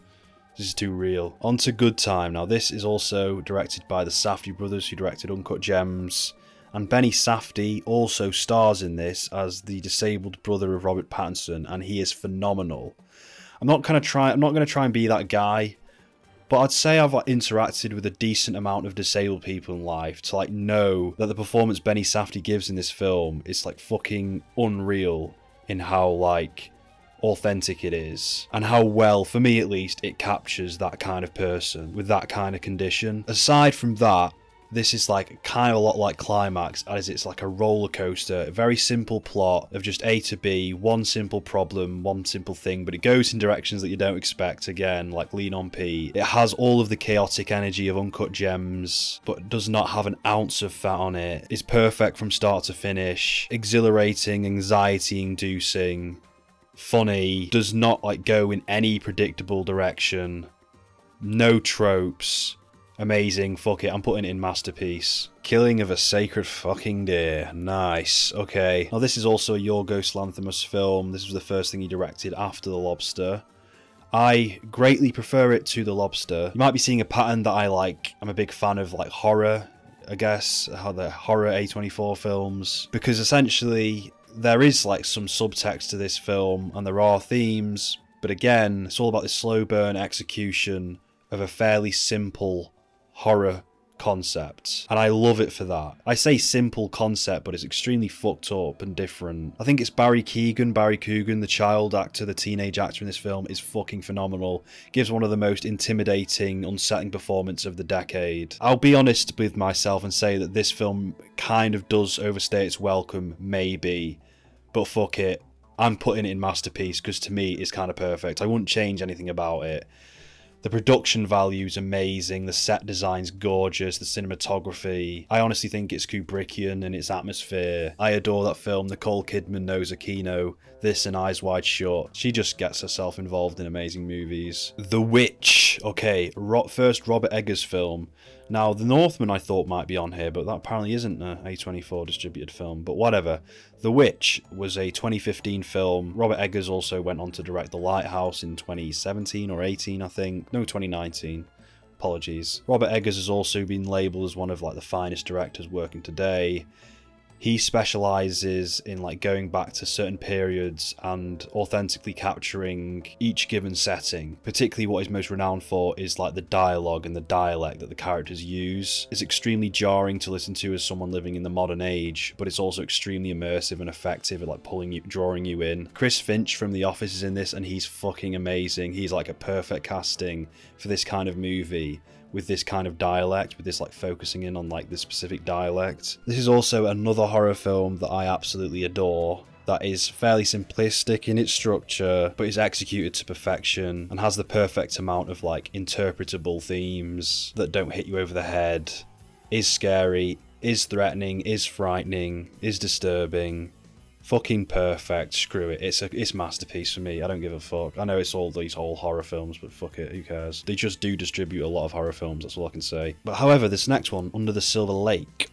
this is too real. On to Good Time. Now this is also directed by the Safdie brothers who directed Uncut Gems, and Benny Safdie also stars in this as the disabled brother of Robert Pattinson, and he is phenomenal. I'm not going to try and be that guy, but I'd say I've interacted with a decent amount of disabled people in life to like know that the performance Benny Safdie gives in this film is like fucking unreal in how like authentic it is, and how well, for me at least, it captures that kind of person with that kind of condition. Aside from that, this is like kind of a lot like Climax, as it's like a roller coaster, a very simple plot of just A to B, one simple problem, one simple thing, but it goes in directions that you don't expect. Again, like Lean on P. It has all of the chaotic energy of Uncut Gems, but does not have an ounce of fat on it. It's perfect from start to finish, exhilarating, anxiety-inducing, funny, does not like go in any predictable direction, no tropes. Amazing, fuck it, I'm putting it in masterpiece. Killing of a Sacred Fucking Deer. Nice, okay. Now this is also a Yorgos Lanthimos film. This was the first thing he directed after The Lobster. I greatly prefer it to The Lobster. You might be seeing a pattern that I like. I'm a big fan of like horror, I guess, how the horror A24 films. Because essentially, there is like some subtext to this film, and there are themes, but again, it's all about this slow burn execution of a fairly simple horror concept, and I love it for that. I say simple concept, but it's extremely fucked up and different. I think it's Barry Coogan, the child actor, the teenage actor in this film, is fucking phenomenal. Gives one of the most intimidating, unsettling performances of the decade. I'll be honest with myself and say that this film kind of does overstay its welcome, maybe, but fuck it, I'm putting it in masterpiece because to me it's kind of perfect. I wouldn't change anything about it. The production value is amazing, the set design's gorgeous, the cinematography. I honestly think it's Kubrickian in its atmosphere. I adore that film. Nicole Kidman knows Aquino. This and Eyes Wide Shut. She just gets herself involved in amazing movies. The Witch. Okay, first Robert Eggers film. Now, The Northman I thought might be on here, but that apparently isn't an A24 distributed film, but whatever. The Witch was a 2015 film. Robert Eggers also went on to direct The Lighthouse in 2017 or 18, I think. No, 2019. Apologies. Robert Eggers has also been labelled as one of like the finest directors working today. He specialises in like going back to certain periods and authentically capturing each given setting. Particularly what he's most renowned for is like the dialogue and the dialect that the characters use. It's extremely jarring to listen to as someone living in the modern age, but it's also extremely immersive and effective at like drawing you in. Chris Finch from The Office is in this and he's fucking amazing. He's like a perfect casting for this kind of movie, with this kind of dialect, with this like focusing in on like this specific dialect. This is also another horror film that I absolutely adore, that is fairly simplistic in its structure, but is executed to perfection and has the perfect amount of like interpretable themes that don't hit you over the head, is scary, is threatening, is frightening, is disturbing. Fucking perfect. Screw it. It's masterpiece for me. I don't give a fuck. I know it's all these whole horror films, but fuck it. Who cares? They just do distribute a lot of horror films. That's all I can say. But however, this next one, Under the Silver Lake,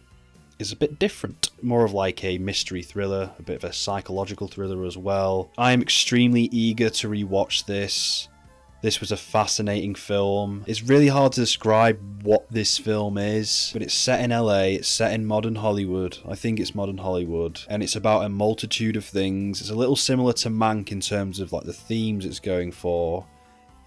is a bit different. More of like a mystery thriller, a bit of a psychological thriller as well. I am extremely eager to rewatch this. This was a fascinating film. It's really hard to describe what this film is, but it's set in LA, it's set in modern Hollywood. I think it's modern Hollywood, and it's about a multitude of things. It's a little similar to Mank in terms of like the themes it's going for.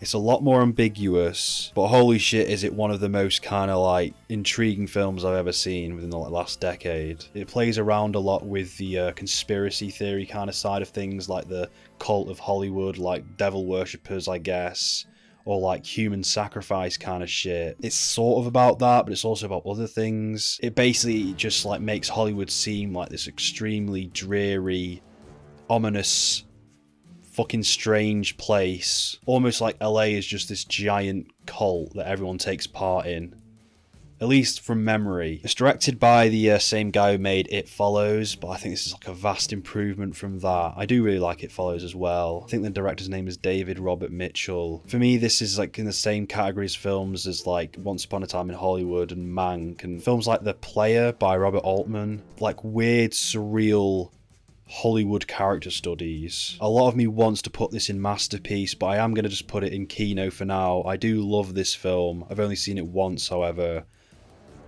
It's a lot more ambiguous, but holy shit is it one of the most kind of like intriguing films I've ever seen within the last decade. It plays around a lot with the conspiracy theory kind of side of things, like the cult of Hollywood, like devil worshippers, I guess, or like human sacrifice kind of shit. It's sort of about that, but it's also about other things. It basically just like makes Hollywood seem like this extremely dreary, ominous, fucking strange place. Almost like LA is just this giant cult that everyone takes part in. At least from memory. It's directed by the same guy who made It Follows, but I think this is like a vast improvement from that. I do really like It Follows as well. I think the director's name is David Robert Mitchell. For me, this is like in the same category as films as like Once Upon a Time in Hollywood and Mank, and films like The Player by Robert Altman. Like weird, surreal Hollywood character studies. A lot of me wants to put this in Masterpiece, but I am going to just put it in Kino for now. I do love this film. I've only seen it once, however.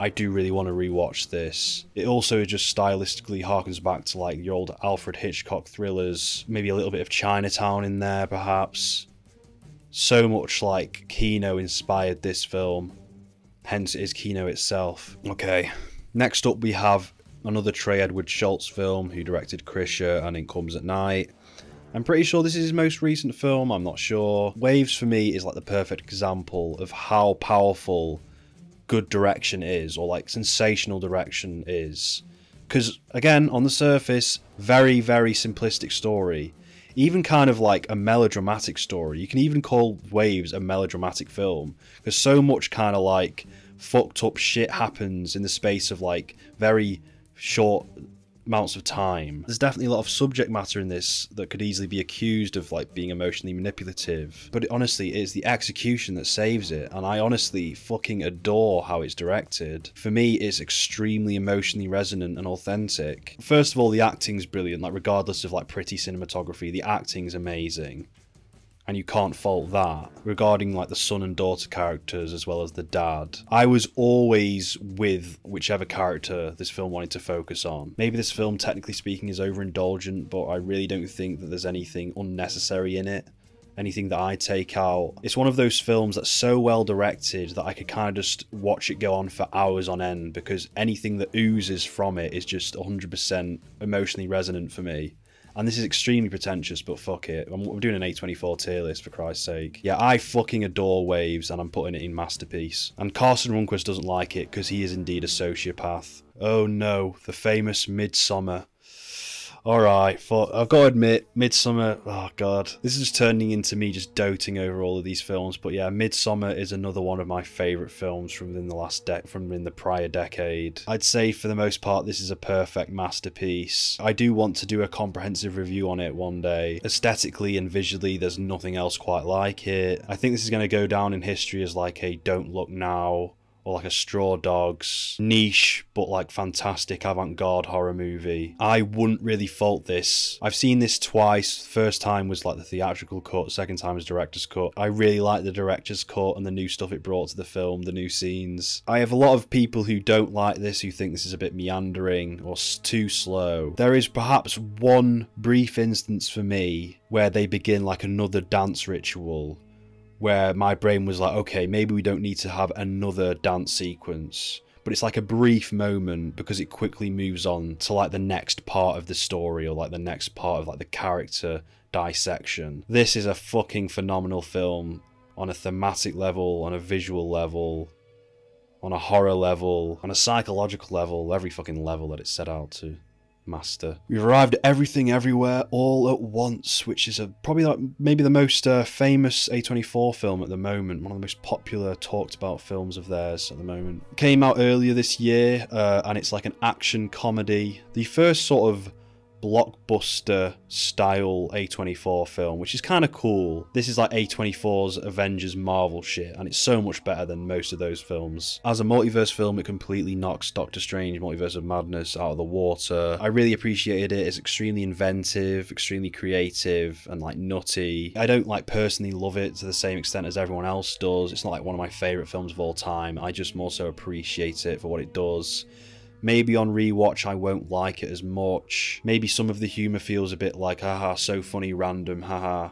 I do really want to rewatch this. It also just stylistically harkens back to like your old Alfred Hitchcock thrillers. Maybe a little bit of Chinatown in there, perhaps. So much like Kino inspired this film. Hence it is Kino itself. Okay, next up we have another Trey Edward Schultz film, who directed Krisha and It Comes at Night. I'm pretty sure this is his most recent film, I'm not sure. Waves for me is like the perfect example of how powerful good direction is, or like sensational direction is. Because again, on the surface, very, very simplistic story. Even kind of like a melodramatic story. You can even call Waves a melodramatic film, because so much kind of like fucked up shit happens in the space of like very short amounts of time. There's definitely a lot of subject matter in this that could easily be accused of like being emotionally manipulative, but honestly it is the execution that saves it, and I honestly fucking adore how it's directed. For me, it's extremely emotionally resonant and authentic. First of all, the acting's brilliant, like regardless of like pretty cinematography, the acting's amazing. And you can't fault that. Regarding like the son and daughter characters as well as the dad, I was always with whichever character this film wanted to focus on. Maybe this film, technically speaking, is overindulgent, but I really don't think that there's anything unnecessary in it. Anything that I take out. It's one of those films that's so well directed that I could kind of just watch it go on for hours on end, because anything that oozes from it is just 100% emotionally resonant for me. And this is extremely pretentious, but fuck it. I'm doing an A24 tier list, for Christ's sake. Yeah, I fucking adore Waves, and I'm putting it in Masterpiece. And Carson Runquist doesn't like it, because he is indeed a sociopath. Oh no, the famous Midsummer. Alright, I've got to admit, Midsummer, oh god. This is just turning into me just doting over all of these films, but yeah, Midsummer is another one of my favourite films from within the prior decade. I'd say for the most part this is a perfect masterpiece. I do want to do a comprehensive review on it one day. Aesthetically and visually, there's nothing else quite like it. I think this is going to go down in history as like a Don't Look Now, or like a Straw Dogs, niche but like fantastic avant-garde horror movie. I wouldn't really fault this. I've seen this twice. First time was like the theatrical cut, second time was director's cut. I really like the director's cut and the new stuff it brought to the film, the new scenes. I have a lot of people who don't like this, who think this is a bit meandering or too slow. There is perhaps one brief instance for me where they begin like another dance ritual, where my brain was like, okay, maybe we don't need to have another dance sequence. But it's like a brief moment, because it quickly moves on to like the next part of the story, or like the next part of like the character dissection. This is a fucking phenomenal film on a thematic level, on a visual level, on a horror level, on a psychological level, every fucking level that it's set out to master. We've arrived at Everything Everywhere All at Once, which is probably like maybe the most famous A24 film at the moment, one of the most popular talked about films of theirs at the moment. It came out earlier this year, and it's like an action comedy. The first sort of blockbuster style A24 film, which is kind of cool. This is like A24's Avengers Marvel shit, and it's so much better than most of those films. As a multiverse film, it completely knocks Doctor Strange Multiverse of Madness out of the water. I really appreciated it. It's extremely inventive, extremely creative, and like nutty. I don't like personally love it to the same extent as everyone else does. It's not like one of my favourite films of all time. I just more so appreciate it for what it does. Maybe on rewatch I won't like it as much. Maybe some of the humour feels a bit like, haha, so funny, random, haha,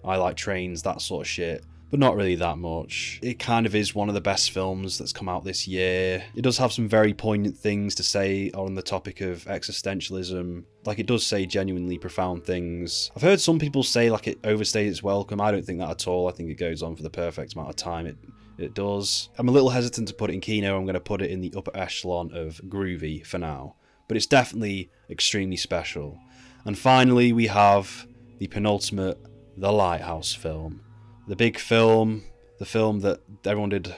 I like trains, that sort of shit. But not really that much. It kind of is one of the best films that's come out this year. It does have some very poignant things to say on the topic of existentialism. Like, it does say genuinely profound things. I've heard some people say like it overstays its welcome. I don't think that at all. I think it goes on for the perfect amount of time it does. I'm a little hesitant to put it in Kino. I'm going to put it in the upper echelon of groovy for now. But it's definitely extremely special. And finally, we have the penultimate, the Lighthouse film. The big film, the film that everyone did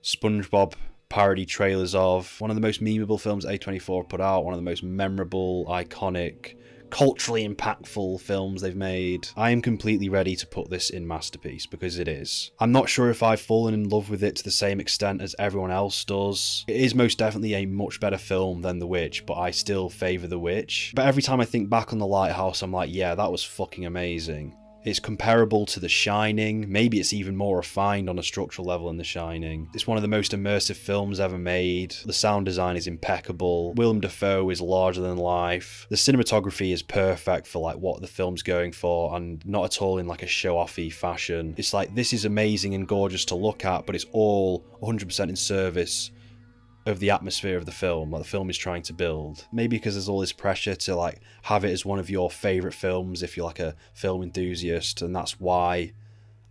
SpongeBob parody trailers of. One of the most memeable films A24 put out. One of the most memorable, iconic, culturally impactful films they've made. I am completely ready to put this in Masterpiece, because it is. I'm not sure if I've fallen in love with it to the same extent as everyone else does. It is most definitely a much better film than The Witch, but I still favour The Witch. But every time I think back on The Lighthouse, I'm like, yeah, that was fucking amazing. It's comparable to The Shining. Maybe it's even more refined on a structural level than The Shining. It's one of the most immersive films ever made. The sound design is impeccable. Willem Dafoe is larger than life. The cinematography is perfect for like what the film's going for, and not at all in like a show-offy fashion. It's like, this is amazing and gorgeous to look at, but it's all 100% in service of the atmosphere of the film, like the film is trying to build. Maybe because there's all this pressure to like have it as one of your favourite films if you're like a film enthusiast, and that's why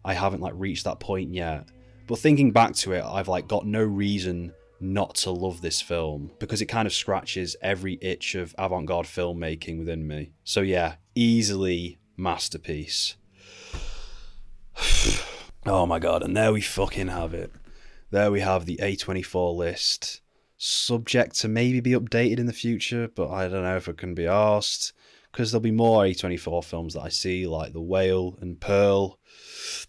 I haven't like reached that point yet. But thinking back to it, I've like got no reason not to love this film, because it kind of scratches every itch of avant-garde filmmaking within me. So yeah, easily Masterpiece. Oh my god, and there we fucking have it. There we have the A24 list, subject to maybe be updated in the future, but I don't know if it can be asked, because there'll be more A24 films that I see, like The Whale and Pearl,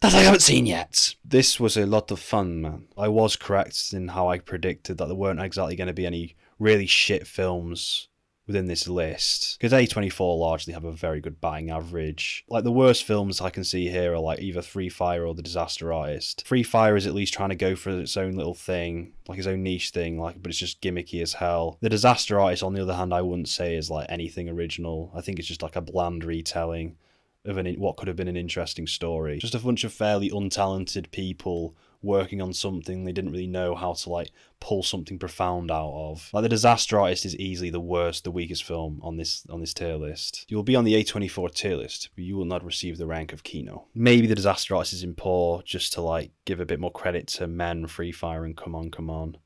that I haven't seen yet. This was a lot of fun, man. I was correct in how I predicted that there weren't exactly going to be any really shit films within this list, because A24 largely have a very good batting average. Like, the worst films I can see here are like either Free Fire or The Disaster Artist. Free Fire is at least trying to go for its own little thing, like its own niche thing, like, but it's just gimmicky as hell. The Disaster Artist, on the other hand, I wouldn't say is like anything original. I think it's just like a bland retelling of what could have been an interesting story. Just a bunch of fairly untalented people working on something they didn't really know how to like pull something profound out of. Like, The Disaster Artist is easily the worst, the weakest film on this tier list. You will be on the A24 tier list, but you will not receive the rank of Kino. Maybe The Disaster Artist is in poor, just to like give a bit more credit to Men, Free Fire, and Come On, Come On.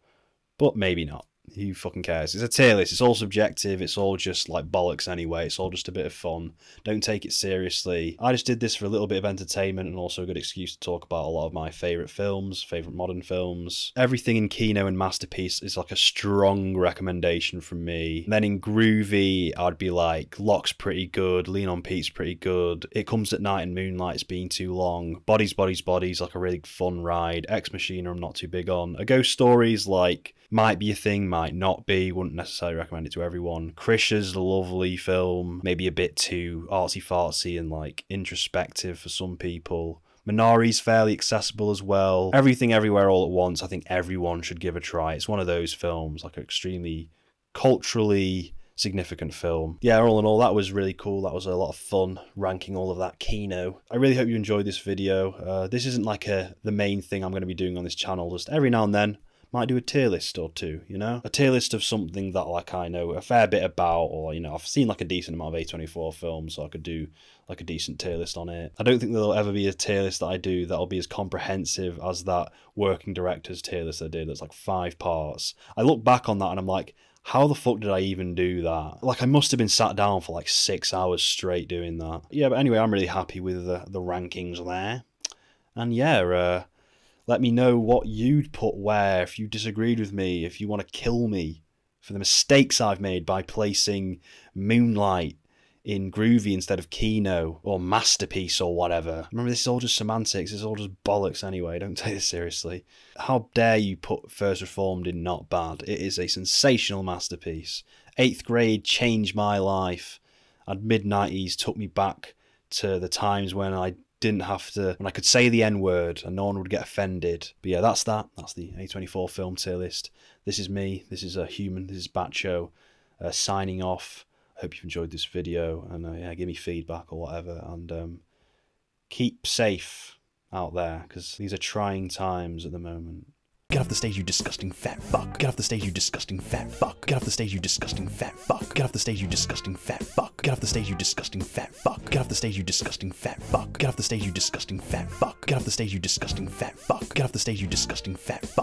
But maybe not. Who fucking cares? It's a tier list. It's all subjective. It's all just like bollocks anyway. It's all just a bit of fun. Don't take it seriously. I just did this for a little bit of entertainment and also a good excuse to talk about a lot of my favourite films, favourite modern films. Everything in Kino and Masterpiece is like a strong recommendation from me. And then in groovy, I'd be like, Lock's pretty good, Lean on Pete's pretty good, It Comes at Night and Moonlight's been too long, Bodies, Bodies, Bodies, like a really fun ride, Ex Machina I'm not too big on, A Ghost Story's like, might be a thing, might not be, wouldn't necessarily recommend it to everyone. Krisha's a lovely film, maybe a bit too artsy-fartsy and like introspective for some people. Minari's fairly accessible as well. Everything Everywhere All at Once, I think everyone should give a try. It's one of those films, like an extremely culturally significant film. Yeah, all in all, that was really cool. That was a lot of fun, ranking all of that Kino. I really hope you enjoyed this video. This isn't like the main thing I'm going to be doing on this channel. Just every now and then, might do a tier list or two, you know? A tier list of something that like I know a fair bit about, or, you know, I've seen like a decent amount of A24 films, so I could do like a decent tier list on it. I don't think there'll ever be a tier list that I do that'll be as comprehensive as that Working Directors tier list I did. That's like 5 parts. I look back on that and I'm like, how the fuck did I even do that? Like, I must have been sat down for like 6 hours straight doing that. Yeah, but anyway, I'm really happy with the rankings there. And yeah, let me know what you'd put where, if you disagreed with me, if you want to kill me for the mistakes I've made by placing Moonlight in groovy instead of kino or masterpiece or whatever. Remember, this is all just semantics, this is all just bollocks anyway, don't take this seriously. How dare you put First Reformed in not bad? It is a sensational masterpiece. 8th grade changed my life, and mid-90s took me back to the times when I didn't have to, when I could say the N-word and no one would get offended. But yeah, that's the A24 film tier list. This is me, this is a human, this is Bacho, signing off. I hope you've enjoyed this video, and yeah, give me feedback or whatever, and keep safe out there, because these are trying times at the moment. Get off the stage, you disgusting fat fuck. Get off the stage, you disgusting fat fuck. Get off the stage, you disgusting fat fuck. Get off the stage, you disgusting fat fuck. Get off the stage, you disgusting fat fuck. Get off the stage, you disgusting fat fuck. Get off the stage, you disgusting fat fuck. Get off the stage, you disgusting fat fuck. Get off the stage, you disgusting fat fuck.